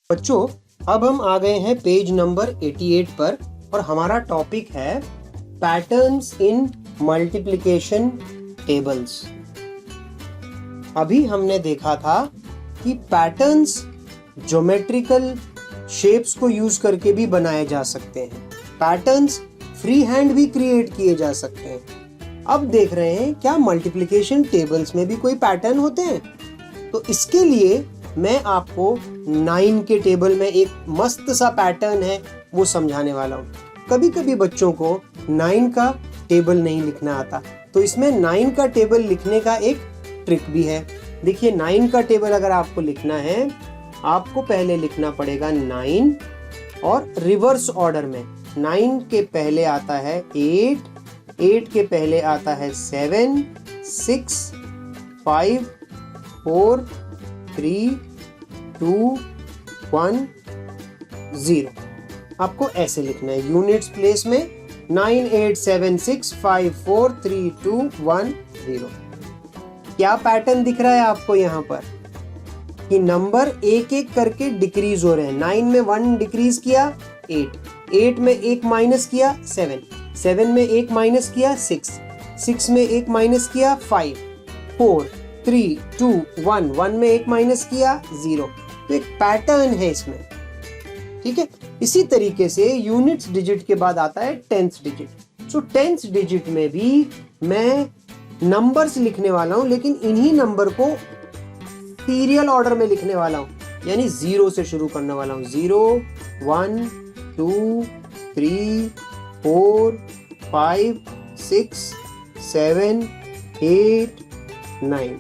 बच्चों, अब हम आ गए हैं पेज नंबर 88 पर और हमारा टॉपिक है पैटर्न्स इन मल्टीप्लिकेशन टेबल्स। अभी हमने देखा था कि पैटर्न्स ज्योमेट्रिकल शेप्स को यूज करके भी बनाए जा सकते हैं। पैटर्न्स फ्री हैंड भी क्रिएट किए जा सकते हैं। अब देख रहे हैं क्या मल्टीप्लिकेशन टेबल्स में भी कोई पैटर्न होते हैं। तो इसके लिए मैं आपको 9 के टेबल में एक मस्त सा पैटर्न है वो समझाने वाला हूँ। कभी कभी बच्चों को 9 का टेबल नहीं लिखना आता, तो इसमें 9 का टेबल लिखने का एक ट्रिक भी है। देखिए 9 का टेबल अगर आपको लिखना है, आपको पहले लिखना पड़ेगा 9 और रिवर्स ऑर्डर में। 9 के पहले आता है 8, 8 के पहले आता है 7, 6, 5, 4, 3, 2, 1, 0। आपको ऐसे लिखना है यूनिट्स प्लेस में 9, 8, 7, 6, 5, 4, 3, 2, 1, 0। क्या पैटर्न दिख रहा है आपको यहाँ पर कि नंबर एक एक करके डिक्रीज हो रहे हैं। 9 में 1 डिक्रीज किया 8, 8 में 1 माइनस किया 7, 7 में 1 माइनस किया 6, 6 में 1 माइनस किया 5, 4, 3, 2, 1, 1 में 1 माइनस किया 0। तो एक पैटर्न है इसमें, ठीक है। इसी तरीके से यूनिट्स डिजिट के बाद आता है 10th डिजिट। सो 10th डिजिट में भी मैं नंबर्स लिखने वाला हूं, लेकिन इन्हीं नंबर को सीरियल ऑर्डर में लिखने वाला हूं, यानी 0 से शुरू करने वाला हूं। 0, 1, 2, 3, 4, 5, 6, 7, 8, 9।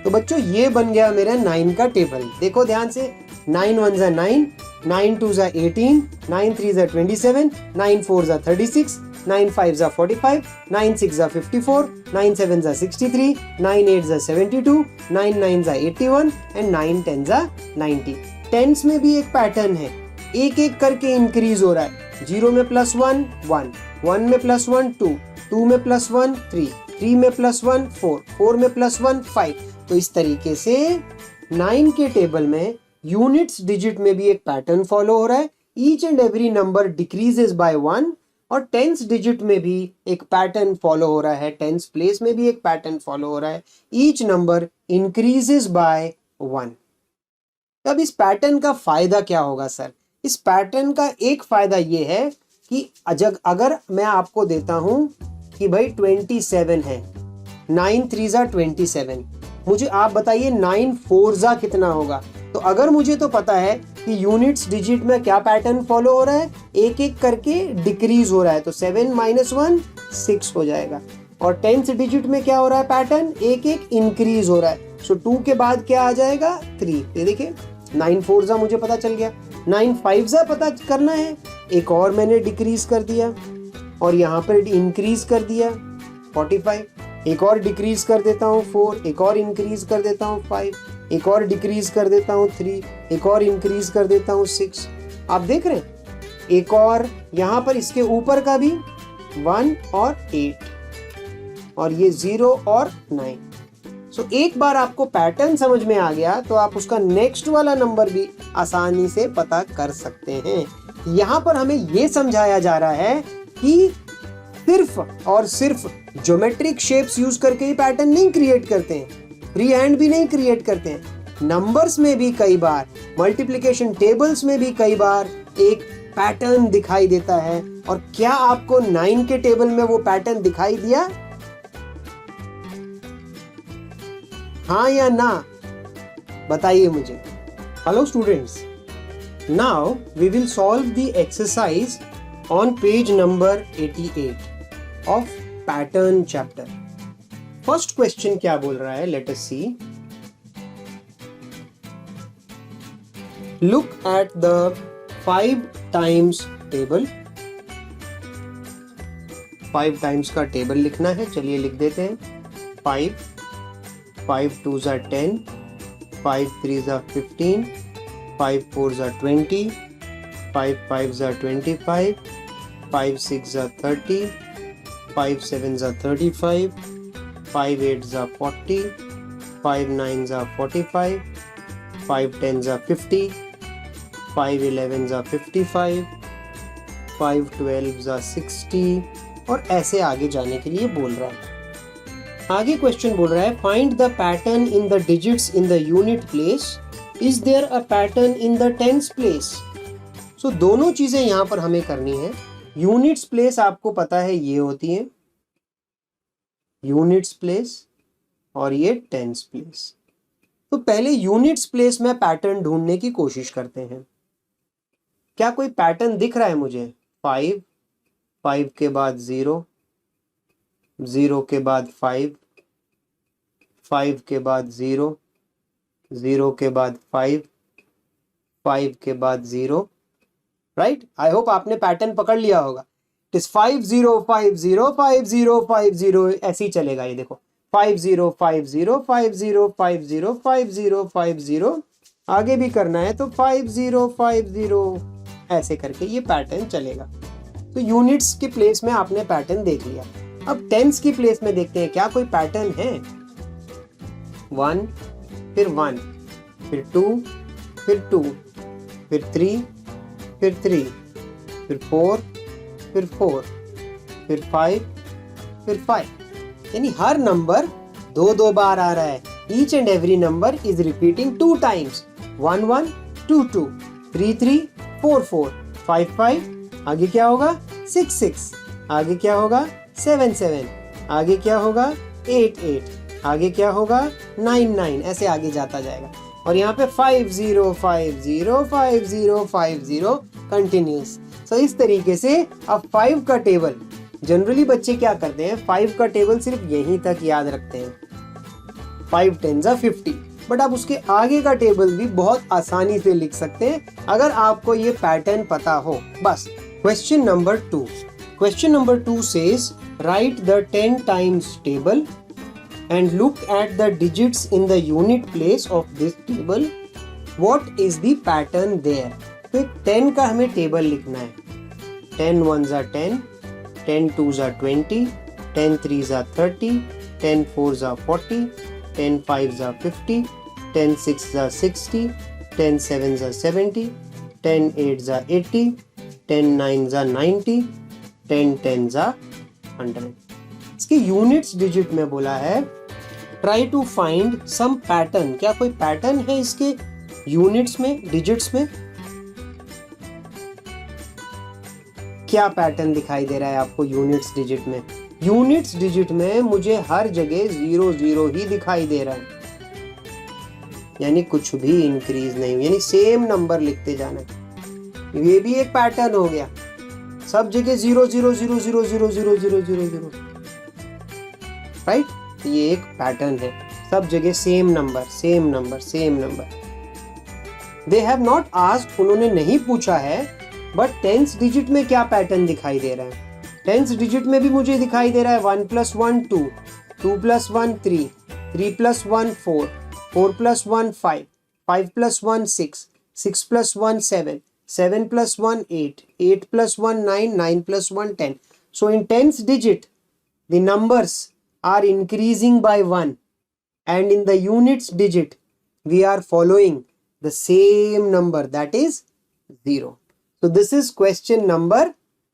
तो बच्चों ये बन गया मेरा 9 का टेबल। देखो ध्यान से, 9 1 जा 9, 9 2 जा 18, 9 3 जा 27, 9 4 जा 36, 9 5 जा 45, 9 6 जा 54, 9 7 जा 63, 9 8 जा 72, 9 9 जा 81 एंड 9 10 जा 90। टेंस में भी एक पैटर्न है, एक एक करके इंक्रीज हो रहा है। 0 में +1 1, 1 में +1 2, 2 में +1 3, 3 में +1 4, 4 में +1 5। तो इस तरीके से 9 के टेबल में यूनिट्स डिजिट में भी एक पैटर्न फॉलो हो रहा है। Each and every number decreases by 1। और 10th डिजिट में भी एक पैटर्न फॉलो हो रहा है, 10th प्लेस में भी एक पैटर्न फॉलो हो रहा है। Each number increases by 1। अब इस पैटर्न का फायदा क्या होगा सर? इस पैटर्न का एक फायदा ये है कि अगर मैं आपको देता हूं कि भाई 27 है, 9 3 जा 27, मुझे आप बताइए 9 4 जा कितना होगा। तो अगर मुझे तो पता है कि यूनिट्स डिजिट में क्या पैटर्न फॉलो हो रहा है, एक एक करके डिक्रीज हो रहा है, तो 7 - 1 6 हो जाएगा। और 10th डिजिट में क्या हो रहा है पैटर्न, एक एक इंक्रीज हो रहा है। सो 2 के बाद क्या आ जाएगा 3। ये देखिए 9 4 जा मुझे पता चल गया, 9 5 जा पता करना है, एक और मैंने डिक्रीज कर दिया और यहाँ पर इंक्रीज कर दिया 45, एक और डिक्रीज कर देता हूँ 4, एक और इंक्रीज कर देता हूँ 5, एक और डिक्रीज कर देता हूँ 3, एक और इंक्रीज कर देता हूँ 6। आप देख रहे हैं, एक और यहाँ पर इसके ऊपर का भी 1 और 8 और ये 0 और 9। सो एक बार आपको पैटर्न समझ में आ गया तो आप उसका नेक्स्ट वाला नंबर भी आसानी से पता कर सकते हैं। यहाँ पर हमें ये समझाया जा रहा है कि सिर्फ और सिर्फ ज्योमेट्रिक शेप्स यूज करके ही पैटर्न नहीं क्रिएट करते हैं, फ्री हैंड भी नहीं क्रिएट करते हैं। नंबर्स में भी कई बार, मल्टीप्लिकेशन टेबल्स में भी कई बार एक पैटर्न दिखाई देता है। और क्या आपको 9 के टेबल में वो पैटर्न दिखाई दिया? हाँ या ना बताइए मुझे। Hello students, now we will solve the exercise on page number 88 of pattern chapter. First question क्या बोल रहा है, let us see. Look at the 5 times table. 5 times का टेबल लिखना है, चलिए लिख देते हैं। 5 5 2 जा 10, 5 3 जा 15, 5 4 जा 20, 5 5 जा 25, 5 6 जा 30, 5 7 जा 35, 5 8 जा 40, 5 9 जा 45, 5 10 जा 50, 5 11 जा 55, 5 12 जा 60 और ऐसे आगे जाने के लिए बोल रहा है। आगे क्वेश्चन बोल रहा है find the pattern in the digits in the unit place, is there a pattern in the tens place. So दोनों चीजें यहां पर हमें करनी है। यूनिट्स प्लेस आपको पता है ये होती है यूनिट्स प्लेस और ये टेंस प्लेस। तो पहले यूनिट्स प्लेस में पैटर्न ढूंढने की कोशिश करते हैं। क्या कोई पैटर्न दिख रहा है मुझे? 5, 5 के बाद 0, 0 के बाद 5, 5 के बाद 0, 0 के बाद 5, 5 के बाद 0, राइट? आई होप आपने पैटर्न पकड़ लिया होगा। इट इज 5 0 5 0 5 0 5 0, ऐसे ही चलेगा। ये देखो 5 0 5 0 5 0 5 0 5 0 5 0, आगे भी करना है तो 5 0 5 0, ऐसे करके ये पैटर्न चलेगा। तो यूनिट्स के प्लेस में आपने पैटर्न देख लिया। अब टेंस की प्लेस में देखते हैं क्या कोई पैटर्न है। 1 फिर 1 फिर 2 फिर 2 फिर 3 फिर 3 फिर 4 फिर 4 फिर 5 फिर 5, यानी हर नंबर 2 बार आ रहा है। Each and every number is repeating 2 times. 1 1 2 2 3 3 4 4 5 5, आगे क्या होगा 6 6, आगे क्या होगा 7 7, आगे क्या होगा 8 8, आगे क्या होगा 9 9, ऐसे आगे जाता जाएगा। और यहाँ पे 5 0 5 0 5 0 5 0 कंटिन्यूस। सो इस तरीके से अब 5 का टेबल, जनरली बच्चे क्या करते हैं 5 का टेबल सिर्फ यहीं तक याद रखते हैं, 5 10 जा 50, बट आप उसके आगे का टेबल भी बहुत आसानी से लिख सकते हैं अगर आपको ये पैटर्न पता हो बस। Question number 2, question number 2 says right the 10 times table and look at the digits in the unit place of this table. What is the pattern there? तो एक 10 का हमें टेबल लिखना है। 10 1 जा 10, 10 2 जा 20, 10 3 जा 30, 10 4 जा 40, 10 5 जा 50, 10 6 जा 60, 10 7 जा 70, 10 8 जा 80, 10 9 जा 90, 10 10 जा 100। इसके यूनिट्स डिजिट में बोला है try to find some pattern. क्या कोई पैटर्न है इसके यूनिट्स में, डिजिट्स में? क्या पैटर्न दिखाई दे रहा है आपको यूनिट्स डिजिट में? यूनिट्स डिजिट में मुझे हर जगह 0 0 ही दिखाई दे रहा है, यानी कुछ भी इंक्रीज नहीं, यानी सेम नंबर लिखते जाना है। ये भी एक पैटर्न हो गया, सब जगह 0 0 0 0 0 0 0 0 0, राइट? ये एक पैटर्न है, सब जगह same number same number same number. They have not asked, उन्होंने नहीं पूछा है, बट टेंस डिजिट में क्या पैटर्न दिखाई दे रहा है? टेंस डिजिट में भी मुझे दिखाई दे रहा है 1 + 1 2, 2 + 1 3, 3 + 1 4, 4 + 1 5, 5 + 1 6, 6 + 1 7, 7 + 1 8, 8 + 1 9, 9 + 1 10. So in tens digit, the numbers are increasing by 1, and in the units digit we are following the same number, that is 0. So this is question number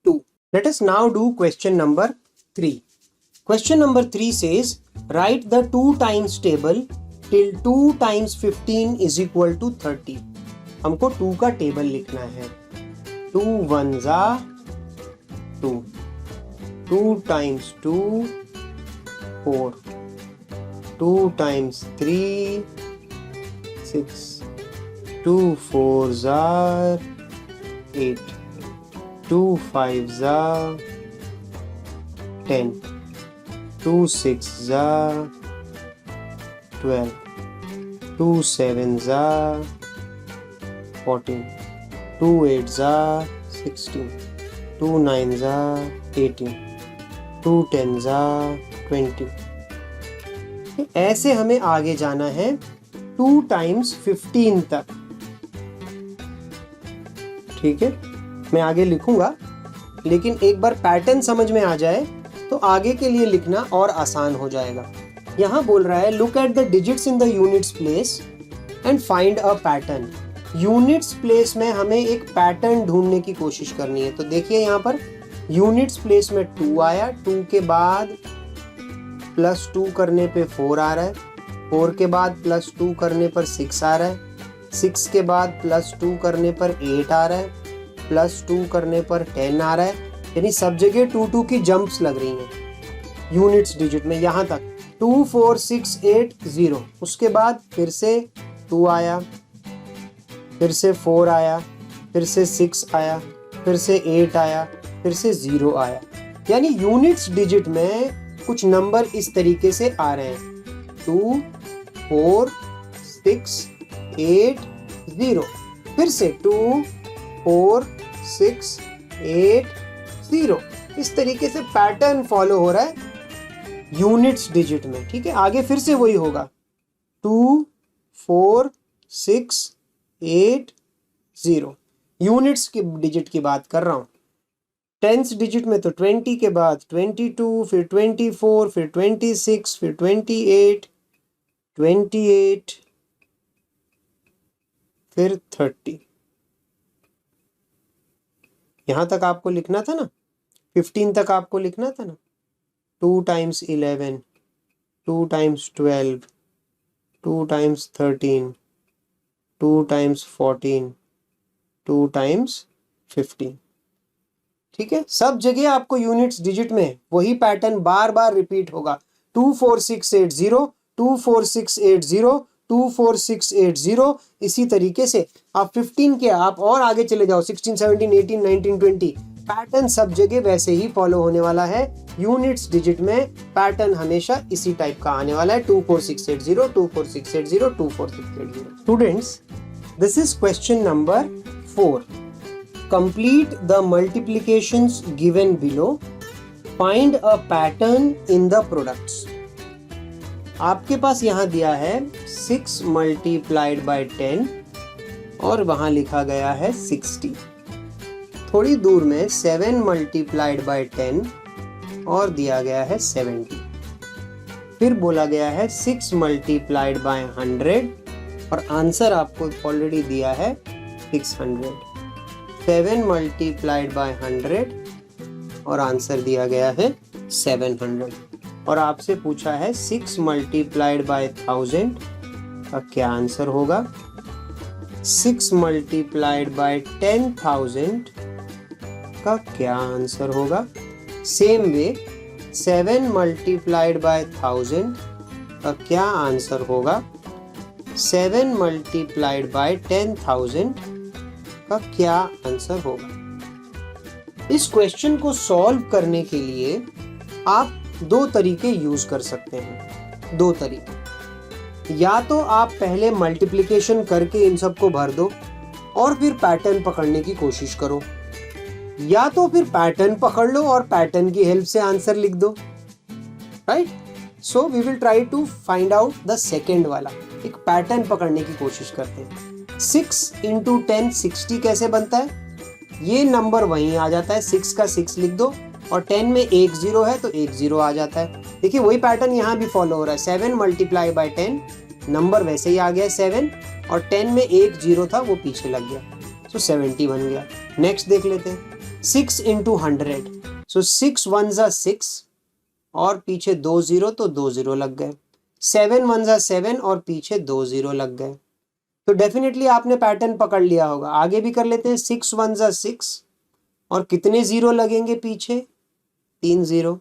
2. Let us now do question number 3. Question number 3 says write the 2 times table till 2 times 15 is equal to 30. हमको 2 का table लिखना है। 2 1 जा 2, 2 times 2 4, 2 times 3 6, 2 4s are 8, 2 5s are 10, 2 6s are 12, 2 7s are 14, 2 8s are 16, 2 9s are 18, 2 10s are 20। ऐसे हमें आगे जाना है 2 times 15 तक, ठीक है? मैं आगे लिखूंगा, लेकिन एक बार पैटर्न समझ में आ जाए तो आगे के लिए लिखना और आसान हो जाएगा। यहां बोल रहा है look at the digits in the units place and find a pattern. Units place में हमें एक पैटर्न ढूंढने की कोशिश करनी है। तो देखिए यहाँ पर यूनिट्स प्लेस में 2 आया, 2 के बाद +2 करने पे 4 आ रहा है, 4 के बाद +2 करने पर 6 आ रहा है, 6 के बाद +2 करने पर 8 आ रहा है, +2 करने पर 10 आ रहा है। यानी सब जगह 2 की जंप्स लग रही हैं यूनिट्स डिजिट में यहाँ तक 2 4 6 8 0। उसके बाद फिर से 2 आया, फिर से 4 आया, फिर से 6 आया, फिर से 8 आया, फिर से 0 आया। यानी यूनिट्स डिजिट में कुछ नंबर इस तरीके से आ रहे हैं 2 4 6 8 0, फिर से 2 4 6 8 0। इस तरीके से पैटर्न फॉलो हो रहा है यूनिट्स डिजिट में। ठीक है, आगे फिर से वही होगा 2 4 6 8 0। यूनिट्स की डिजिट की बात कर रहा हूं। टेंस डिजिट में तो 20 के बाद 22, फिर 24, फिर 26, फिर 28, 28, फिर 30। यहां तक आपको लिखना था ना, 15 तक आपको लिखना था ना। 2 times 11, 2 times 12, 2 times 13, 2 times 14, 2 times 15। ठीक है, सब जगह आपको यूनिट्स डिजिट में वही पैटर्न बार बार रिपीट होगा 2 4 6 8 0, 2 4 6 8 0, 2 4 6 8 0। इसी तरीके से आप 15 के आप और आगे चले जाओ 16 17 18 19 20। पैटर्न सब जगह वैसे ही फॉलो होने वाला है। यूनिट्स डिजिट में पैटर्न हमेशा इसी टाइप का आने वाला है 2 4 6 8 0, 2 4 6 8 0, 2 4 6 8 0। Students, this is question number 4। Complete the multiplications given below. Find a pattern in the products. आपके पास यहाँ दिया है 6 multiplied by 10 और वहाँ लिखा गया है 60। थोड़ी दूर में 7 multiplied by 10 और दिया गया है 70। फिर बोला गया है 6 multiplied by 100 और आंसर आपको ऑलरेडी दिया है 600। 7 multiplied by 100 और आंसर दिया गया है 700। और आपसे पूछा है 6 multiplied by 1000 का क्या आंसर होगा। 6 multiplied by 10,000 का क्या आंसर होगा। सेम वे 7 multiplied by 1000 का क्या आंसर होगा। 7 multiplied by 10,000 का क्या आंसर होगा। इस क्वेश्चन को सॉल्व करने के लिए आप 2 तरीके यूज कर सकते हैं। 2 तरीके, या तो आप पहले मल्टीप्लिकेशन करके इन सबको भर दो और फिर पैटर्न पकड़ने की कोशिश करो, या तो फिर पैटर्न पकड़ लो और पैटर्न की हेल्प से आंसर लिख दो। Right, so we will try to find out the second वाला। एक पैटर्न पकड़ने की कोशिश करते हैं। 6 into 10 60 कैसे बनता है। ये नंबर वहीं आ जाता है, 6 का 6 लिख दो और 10 में 1 0 है तो 1 0 आ जाता है। देखिए वही पैटर्न यहाँ भी फॉलो हो रहा है। 7 multiply by 10, नंबर वैसे ही आ गया 7 और 10 में 1 0 था वो पीछे लग गया, सो 70 बन गया। नेक्स्ट देख लेते हैं 6 into 100, सो 6 1s are 6 और पीछे 2 0 तो 2 0 लग गए। 7 1s are 7 और पीछे 2 0 लग गए। तो डेफिनेटली आपने पैटर्न पकड़ लिया होगा। आगे भी कर लेते हैं 6 1s are 6 और कितने 0 लगेंगे पीछे, 3 0।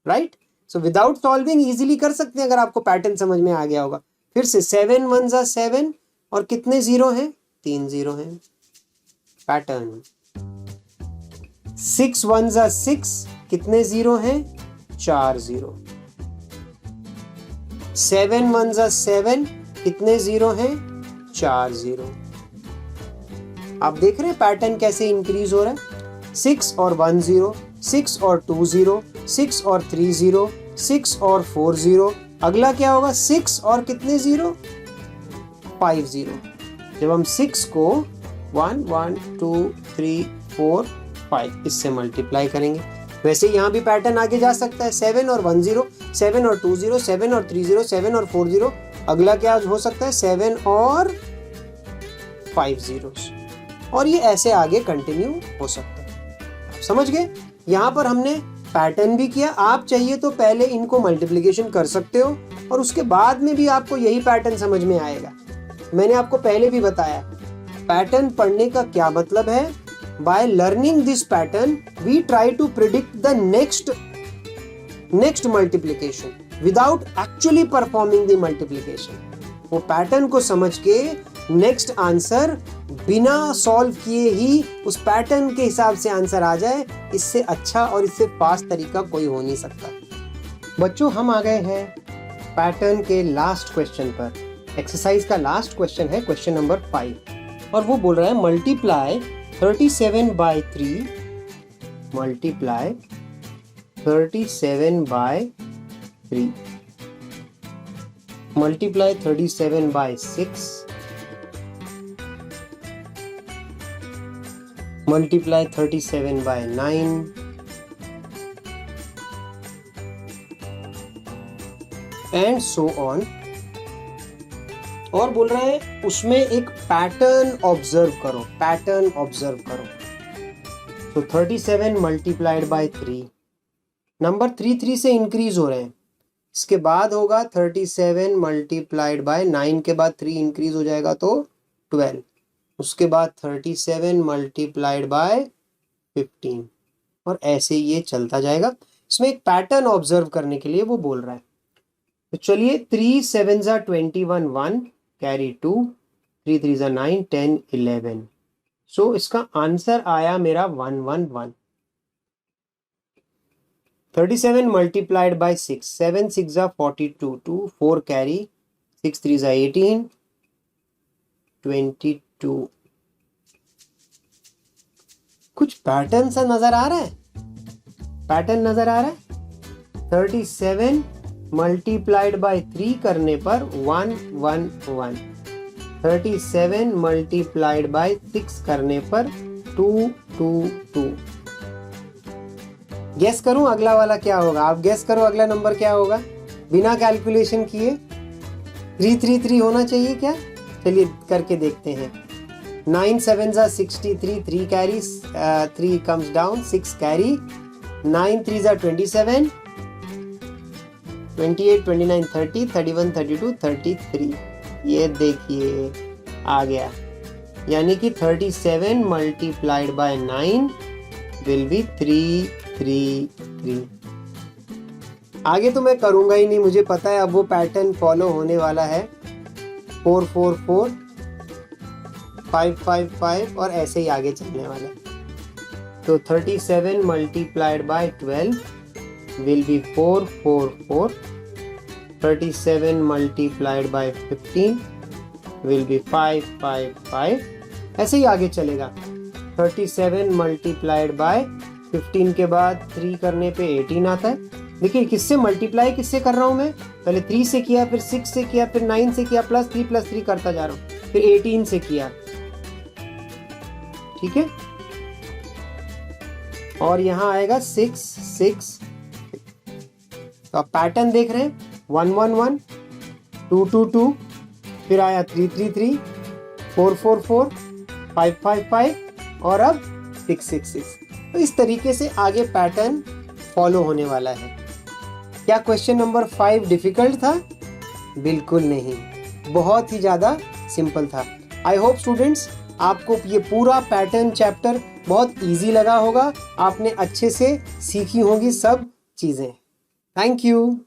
Right, so without solving easily कर सकते हैं अगर आपको पैटर्न समझ में आ गया होगा। फिर से 7 1s are 7 और कितने 0 हैं, 3 0 हैं। पैटर्न 6 1s are 6, कितने 0 हैं, 4 0। 7 1s are 7, कितने 0 हैं, 4 0। आप देख रहे हैं पैटर्न कैसे इंक्रीज हो रहा है। 6 और 1 0, 6 और 2 0, 6 और 3 0, 6 और 4 0। अगला क्या होगा, 6 और कितने 0, 5 0। जब हम 6 को 1 1 2 3 4 5 इससे मल्टीप्लाई करेंगे, वैसे यहाँ भी पैटर्न आगे जा सकता है। 7 और 1 0, 7 और 2 0, 7 और 3 0, 7 और 4 0। अगला क्या हो सकता है, 7 और 5 zeros, और ये ऐसे आगे कंटिन्यू हो सकता है। समझ गए? यहाँ पर हमने पैटर्न भी किया। आप चाहिए तो पहले इनको मल्टीप्लिकेशन कर सकते हो और उसके बाद में भी आपको यही पैटर्न समझ में आएगा। मैंने आपको पहले भी बताया पैटर्न पढ़ने का क्या मतलब है। By learning this pattern we try to predict the next multiplication without actually performing the multiplication. वो पैटर्न को समझ के नेक्स्ट आंसर बिना सॉल्व किए ही उस पैटर्न के हिसाब से आंसर आ जाए, इससे अच्छा और इससे फास्ट तरीका कोई हो नहीं सकता। बच्चों, हम आ गए हैं पैटर्न के लास्ट क्वेश्चन पर। एक्सरसाइज का लास्ट क्वेश्चन है क्वेश्चन नंबर 5, और वो बोल रहा है multiply 37 by 3 multiply 37 by 3 multiply 37 by 6 multiply 37 by 9 and so on. और बोल रहा है उसमें एक पैटर्न ऑब्जर्व करो, पैटर्न ऑब्जर्व करो। तो 37 मल्टीप्लाइड बाय 3, नंबर 3 से इंक्रीज हो रहे हैं। इसके बाद होगा 37 मल्टीप्लाइड बाय 9 के बाद 3 इंक्रीज हो जाएगा तो 12, उसके बाद 37 मल्टीप्लाइड बाय 15, और ऐसे ये चलता जाएगा। इसमें एक पैटर्न ऑब्जर्व करने के लिए वो बोल रहा है। तो चलिए 3 7 21 1 कैरी 2, 3 3 9 10 11। सो इसका आंसर आया मेरा 111। 37 मल्टीप्लाइड बाय 6, 7 6 42, 2 4 कैरी, 6 3 18 22। कुछ पैटर्न सा नजर आ रहा है, पैटर्न नजर आ रहा है। 37 मल्टीप्लाइड बाय 3 करने पर 111, 37 मल्टीप्लाइड बाय 6 करने पर 222। गेस करूं अगला वाला क्या होगा? आप गेस करो अगला नंबर क्या होगा बिना कैलकुलेशन किए। 333 होना चाहिए क्या? चलिए करके देखते हैं। 9 7 63, 3 कैरी, 3 कम्स डाउन, 6 कैरी, 9 3 27, 28 29 30, 31 32 33। ये देखिए आ गया, यानी कि 37 मल्टीप्लाइड बाय 9 विल बी 333। आगे तो मैं करूंगा ही नहीं, मुझे पता है अब वो पैटर्न फॉलो होने वाला है। 4 4 4 5 5 5 और ऐसे ही आगे चलने वाला है। तो 37 multiplied by 12 will be 4 4 4, 37 multiplied by 15 will be 5 5 5, ऐसे ही आगे चलेगा। 37 multiplied by 15 के बाद 3 करने पे 18 आता है। देखिए किससे मल्टीप्लाई किससे कर रहा हूं मैं, पहले 3 से किया, फिर 6 से किया, फिर 9 से किया, प्लस 3 करता जा रहा हूं, फिर 18 से किया। ठीक है, और यहां आएगा 6 6। तो आप पैटर्न देख रहे हैं, 1 1 1, 2 2 2, फिर आया 3 3 3, 4 4 4, 5 5 5 और अब 6 6 6। तो इस तरीके से आगे पैटर्न फॉलो होने वाला है। क्या क्वेश्चन नंबर 5 डिफिकल्ट था? बिल्कुल नहीं, बहुत ही ज़्यादा सिंपल था। आई होप स्टूडेंट्स आपको ये पूरा पैटर्न चैप्टर बहुत इजी लगा होगा, आपने अच्छे से सीखी होंगी सब चीज़ें। Thank you.